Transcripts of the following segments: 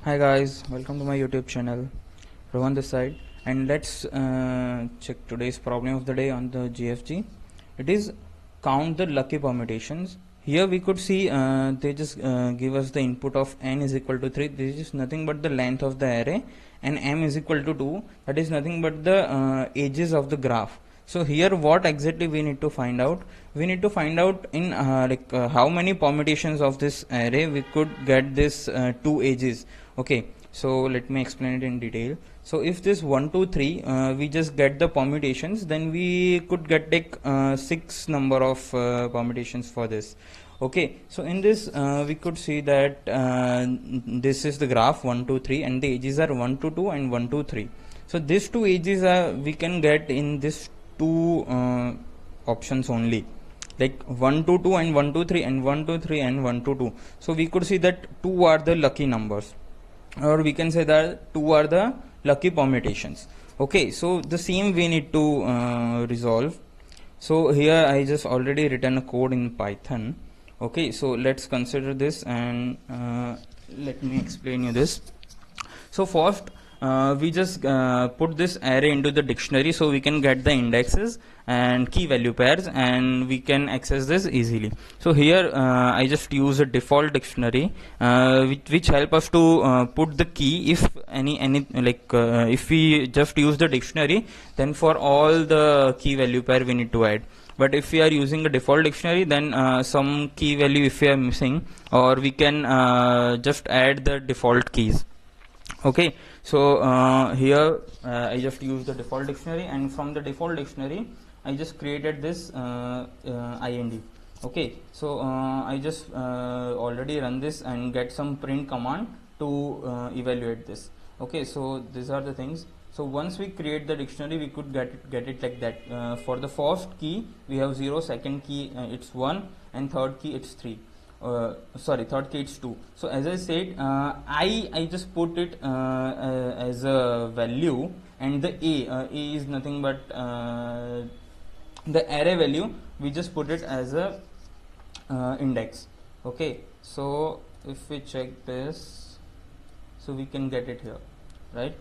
Hi guys, welcome to my YouTube channel. Rohan this side, and let's check today's problem of the day on the GFG. It is count the lucky permutations. Here we could see they just give us the input of n is equal to 3. This is nothing but the length of the array, and m is equal to 2. That is nothing but the edges of the graph. So here what exactly we need to find out? We need to find out in how many permutations of this array we could get this two edges. Okay, so let me explain it in detail. So if this 1 2 3 we just get the permutations, then we could get like 6 number of permutations for this. Okay, so in this we could see that this is the graph 1 2 3 and the edges are 1 2 2 and 1 2 3. So these two edges are we can get in this two options only, like 1 2 2 and 1 2 3 and 1 2 3 and 1 2 2. So we could see that 2 are the lucky numbers, or we can say that 2 are the lucky permutations. Okay, so the same we need to resolve. So here I just already written a code in Python. Okay, so let's consider this, and let me explain you this. So first we just put this array into the dictionary, so we can get the indexes and key value pairs, and we can access this easily. So here I just use a default dictionary which help us to put the key. If any if we just use the dictionary, then for all the key value pair we need to add. But if we are using a default dictionary, then some key value if we are missing, or we can just add the default keys. Okay, so here I just use the default dictionary, and from the default dictionary I just created this ind. Okay, so I just already run this and get some print command to evaluate this. Okay, so these are the things. So once we create the dictionary, we could get it like that. For the first key we have 0, second key it's 1, and third key it's 3. Third key it's 2. So as I said, I just put it as a value, and the a is nothing but the array value. We just put it as a index. Okay, so if we check this, so we can get it here, right?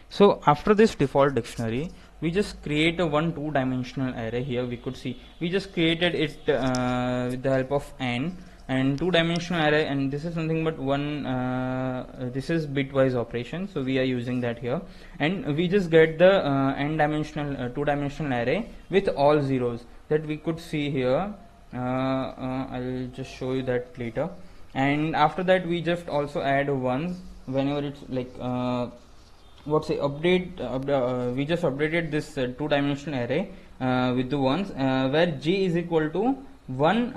So after this default dictionary, we just create a one two-dimensional array. Here we could see we just created it with the help of n, and two-dimensional array, and this is nothing but one this is bitwise operation, so we are using that here, and we just get the n-dimensional two-dimensional array with all zeros that we could see here. I'll just show you that later. And after that we just also add ones whenever it's like we just updated this two-dimensional array with the ones where g is equal to one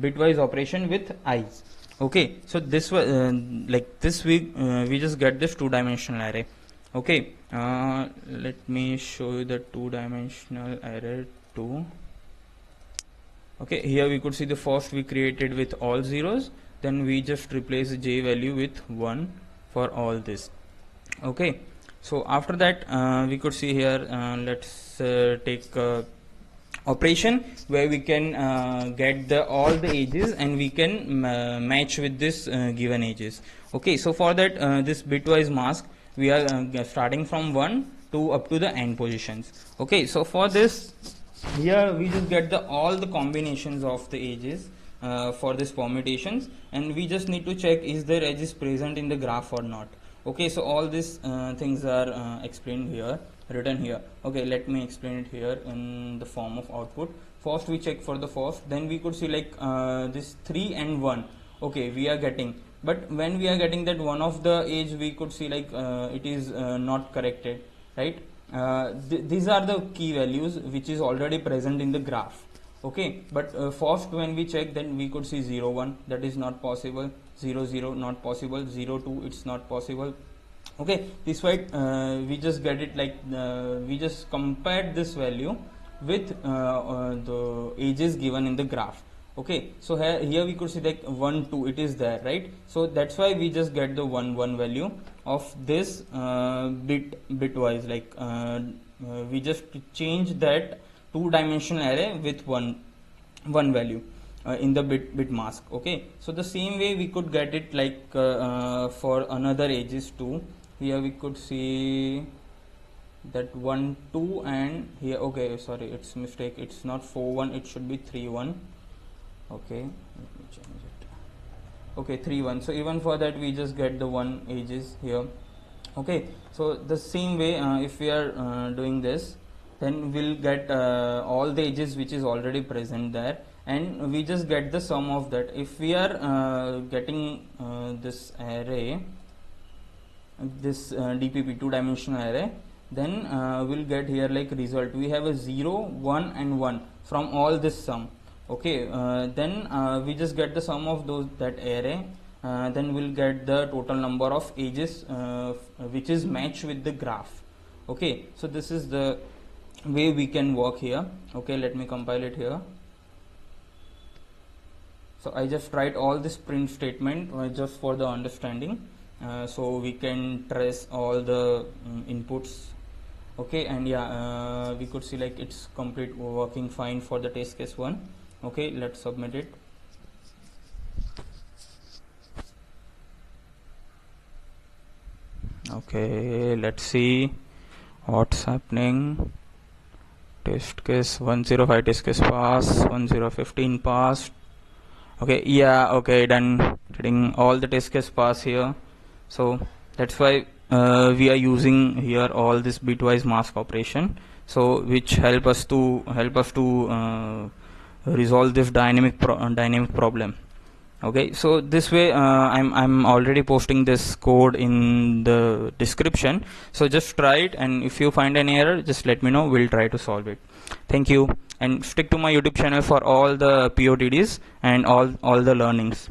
bitwise operation with i's. Okay, so this was like this we just get this two-dimensional array. Okay, let me show you the two-dimensional array too. Okay, here we could see the first we created with all zeros, then we just replace the j value with 1 for all this. Okay, so after that we could see here, let's take operation where we can get the all the edges, and we can match with this given edges. Okay, so for that this bitwise mask we are starting from 1 to up to the n positions. Okay, so for this here we just get the all the combinations of the edges for this permutations, and we just need to check is there edges present in the graph or not. Okay, so all these things are explained here, written here. Okay, let me explain it here in the form of output. First we check for the first, then we could see like this 3 and 1. Okay, we are getting, but when we are getting that one of the edge, we could see like it is not corrected, right? These are the key values which is already present in the graph. Okay, but first when we check, then we could see 0 1, that is not possible, 0 0 not possible, 0 2 it's not possible. Okay, this way we just get it like we just compared this value with the edges given in the graph. Okay, so here we could see like 1 2 it is there, right? So that's why we just get the 1 1 value of this bitwise, like we just change that two-dimensional array with one value. in the bit mask. Okay, so the same way we could get it like for another edges too. Here we could see that 1 2, and here, okay, sorry, it's mistake, it's not 4 1, it should be 3 1. Okay, let me change it. Okay, 3 1. So even for that we just get the 1 edges here. Okay, so the same way if we are doing this, then we'll get all the edges which is already present there, and we just get the sum of that. If we are getting this array, this DPP 2-dimensional array, then we'll get here like result we have a 0 1 and 1 from all this sum. Okay, then we just get the sum of those, that array, then we'll get the total number of edges which is matched with the graph. Okay, so this is the way we can work here. Okay, let me compile it here. So I just write all this print statement just for the understanding, so we can trace all the inputs. Okay, and yeah, we could see like it's complete working fine for the test case 1. Okay, let's submit it. Okay, let's see what's happening. Test case 105 test case pass, 1015 passed. Okay, yeah, okay, done. Getting all the test case pass here. So that's why we are using here all this bitwise mask operation, so which help us to resolve this dynamic problem. Okay, so this way I'm already posting this code in the description, so just try it, and if you find any error, just let me know, we'll try to solve it. Thank you, and stick to my YouTube channel for all the POTDs and all the learnings.